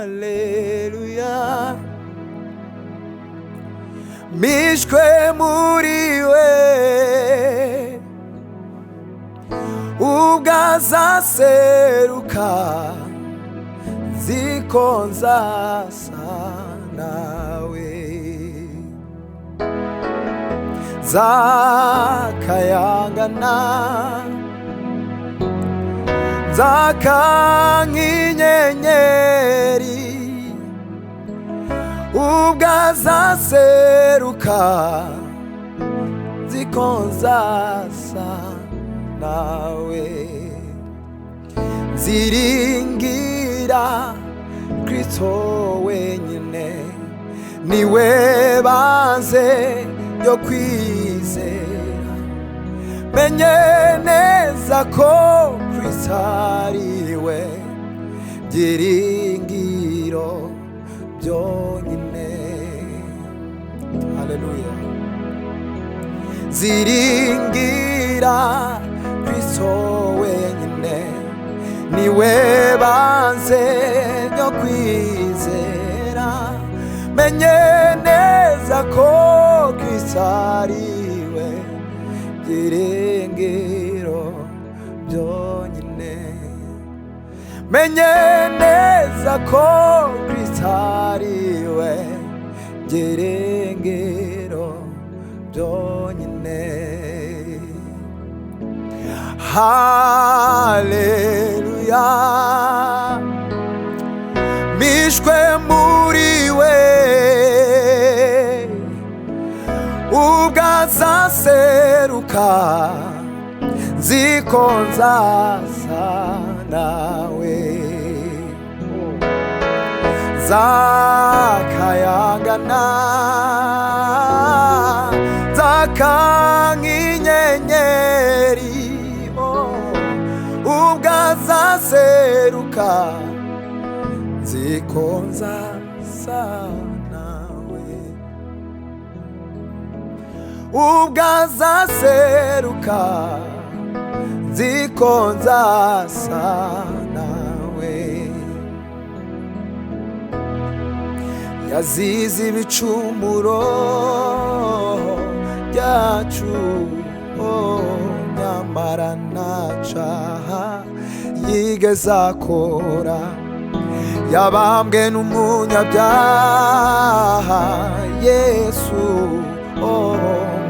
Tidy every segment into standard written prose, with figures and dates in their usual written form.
Haleluya, mishwe muriwe ubwazaseruka zikonzasa nawe zakayangana zakankinyenyeri ubwazaseruka zikonzasa nawe ziringira Kristo wenyine niwe banze yo kwizera menye neza ko Kristo ariwe byiringiro byonyine. Haleluya, ziringira Kristo wenyine niwe banze yo kwizera menye neza ko Kristo ariwe byiringiro byonyine. Menye neza ko Kristo ariwe byiringiro byonyine. Haleluya, mishwe muriwe ubwazaseruka zikonzasa nawe zakayangana zakankinyenyeri ubwazaseruka zikonzasa nawe ubwazaseruka zikonzasa nawe yazize ibicumuro byacu nyamara ntacaha yigeze akora yabambwe n'umunyabyaha Yesu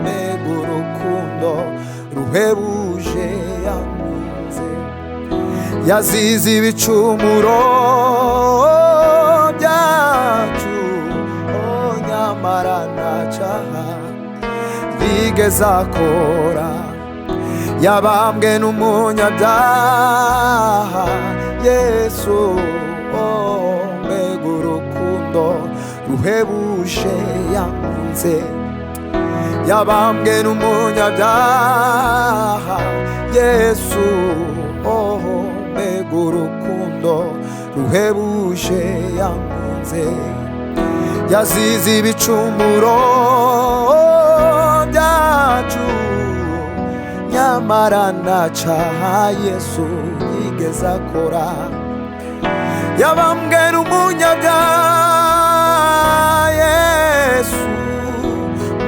mbega urukundo ruhebuje yakunze yazize ibicumuro byacu nyamara ntacaha yigeze akora yabambwe n'umunyabyaha Yesu mbega urukundo ruhebuje yakunze yabambwe n'umunyabyaha Yesu mbega urukundo ruhebuje yakunze yazize ibicumuro byacu nyamara ntacaha Yesu yigeze akora yabambwe n'umunyabyaha Yesu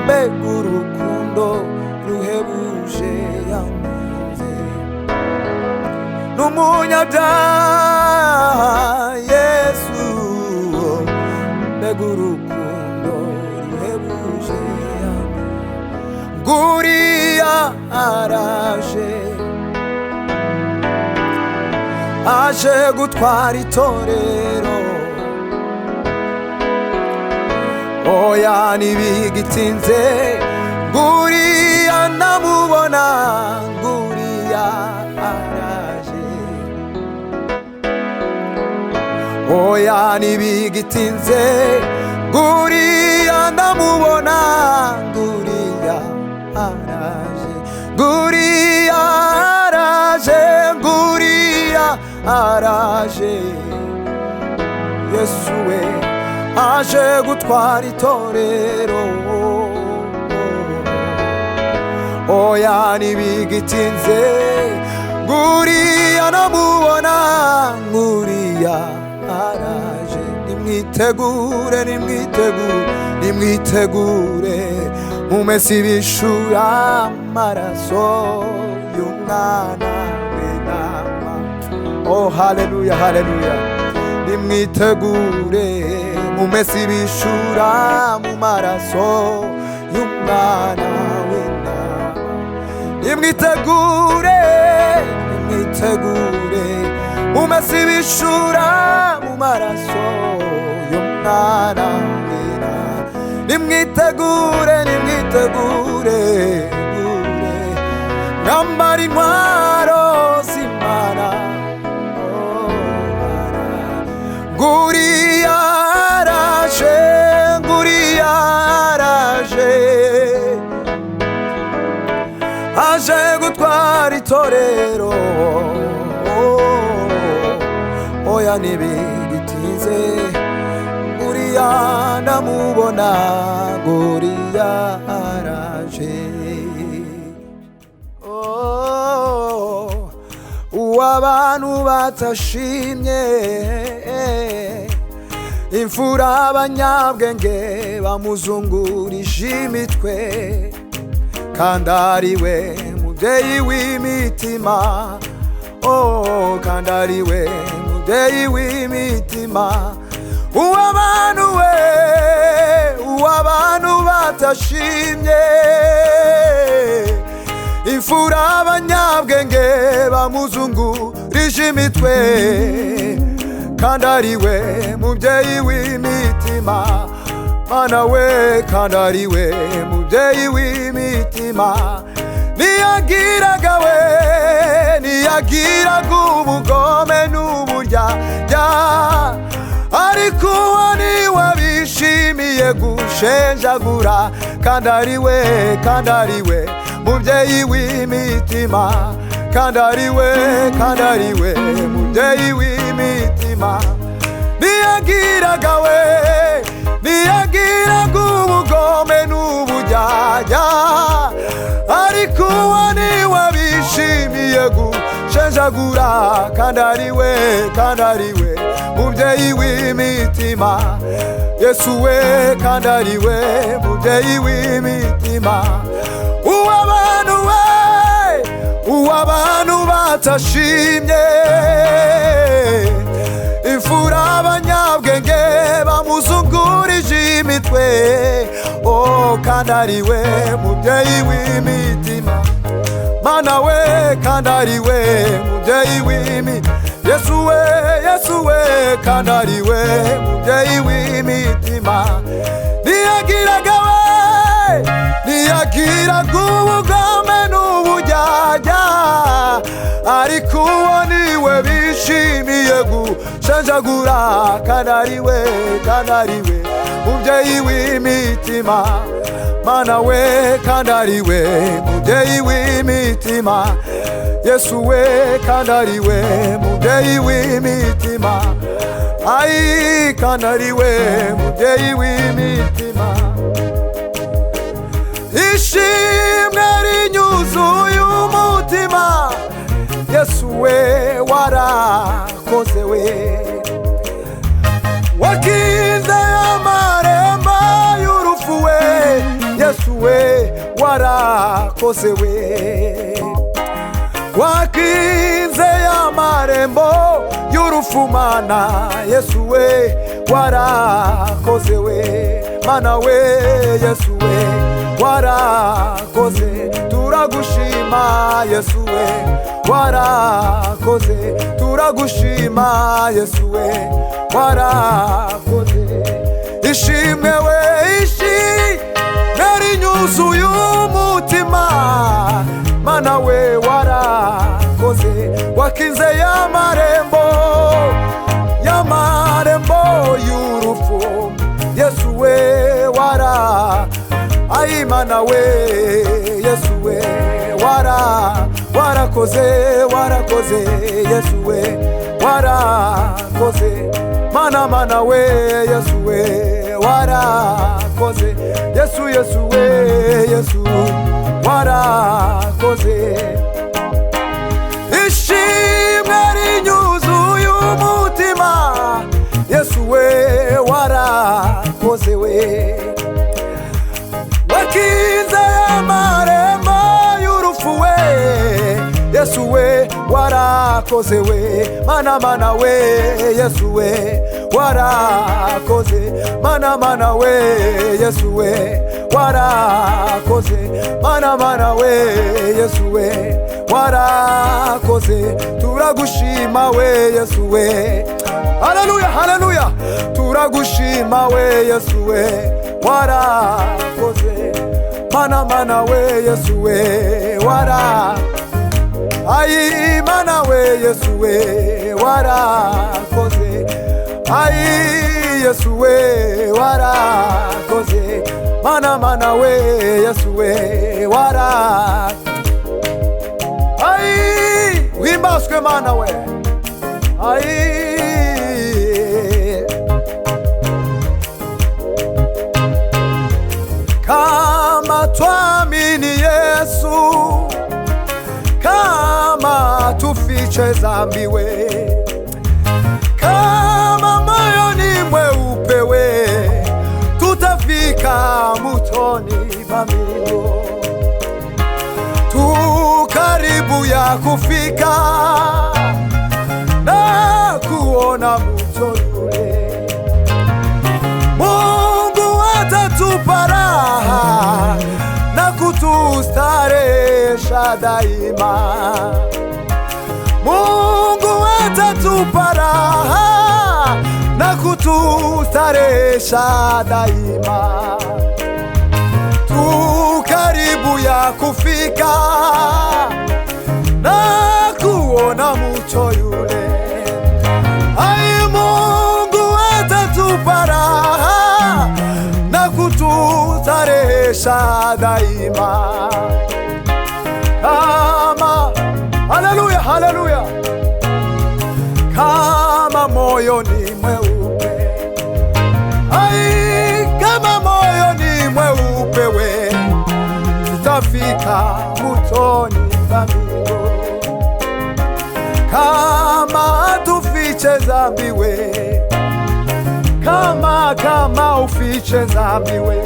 mbega urukundo ruhebuje yakunze n'umunyabyaha Yesu mbega urukundo ruhebuje nguriya aje gutwara itorero oya ntibigitinze nguriya ndamubona nguriya araje oya ntibigitinze nguriya ndamubona nguriya araje nguriya araje nguriya araje Yesu we aje gutwara itorero oya ntibigitinze nguriya ndamubona nguriya nimwitegure nimwitegure nimwitegure mumese ibishura amaraso y'umwana w'intama. Oh haleluya haleluya. Nimwitegure mumese ibishura mu maraso y'umwana w'intama. Nimwitegure nimwitegure mumese ibishura mu maraso y'umwana w'intama. Nimwitegure nimwitegure mwambara intwaro z'Imana. Nguriya araje nguriya araje aje gutwara itorero. Oya ntibigitinze nguriya ndamubona nguriya araje. Uw'abantu batashimye imfura abanyabwenge bamuzungurije imitwe kandi ari we mubyeyi w'imitima. Oh kandi ari we mubyeyi w'imitima. Uw'abantu we uw'abantu batashimye imfura abanyabwenge bamuzungurije imitwe kandi ari we mubyeyi w'imitima. Mana we kandi ari we mubyeyi w'imitima. Ntiyagiraga we ntiyagiraga ubugome n'uburyarya ariko uwo niwe bishimiye gushenjagura kandi ari we mubyeyi w'imitima. kandi ari we mubyeyi w'imitima. Ntiyagiraga we ntiyagiraga ubugome n'uburyarya ariko uwo niwe bishimiye gushenjagura kandi ari we mubyeyi w'imitima. Yesu we kandi ari we mubyeyi w'imitima. Uw'abantu we uw'abantu batashimye imfura abanyabwenge bamuzungurije imitwe. Oh kandi ari we mubyeyi w'imitima. Mana we kandi ari we mubyeyi w'imitima. Yesu we kandi ari we mubyeyi w'imitima. Ntiyagiraga we ntiyagiraga ubugome n'uburyarya ariko uwo niwe bishimiye gushenjagura kandi ari we mubyeyi w'imitima. Mana we kandi ari we mubyeyi w'imitima. Yesu we kandi ari we mubyeyi w'imitima. Ai kandi ari we mubyeyi w'imitima. Ishimwe rinyuzuye umutima. Yesu we warakoze we wakinze amarembo y'urupfu we. Yesu we warakoze we wakinze amarembo y'urupfu Mana. Yesu we warakoze we Mana we. Yesu we warakoze turagushima. Yesu we warakoze turagushima. Yesu we warakoze. Ishimwe we ishimwe rinyuzuye umutima. Mana we warakoze wakinze y'amarembo y'urupfu. Yesu we ai Mana we. Yesu we warakoze Yesu we warakoze Mana we. Yesu we warakoze Yesu warakoze. Ishimwe rinyuzuye umutima. Yesu we warakoze we. Wakiza ya marembo y'urufu we, Yesu we warakoze we. Mana we Yesu we warakoze. Mana we Yesu we warakoze. Mana we Yesu we warakoze. Turagushima we Yesu we. Haleluya, haleluya. Turagushima we Yesu we warakoze. Mana we Yesu we wara. Ai mana we Yesu we warakoze. Ai Yesu we warakoze. Mana we Yesu we wara. Ai wimbaswe mana we. Ai kama twamini Yesu, kama tufiche dhambi we, kama moyoni mweupe we, tutafika mutoni pa mbingu. Tu karibu ya kufika na kuona mto yule. Mungu atatupa raha na kutustaresha daima. Mungu atatupa raha na kutustaresha daima. Tu karibu ya kufika na kuona mto yule. Ai Mungu atatupa raha na kutustaresha daima. Kama haleluya, haleluya. Kama moyoni mweupe. Ai kama moyoni mweupe we, tutafika mutoni pa mbingu. Kama tufiche dhambi we, kama ufiche dhambi we,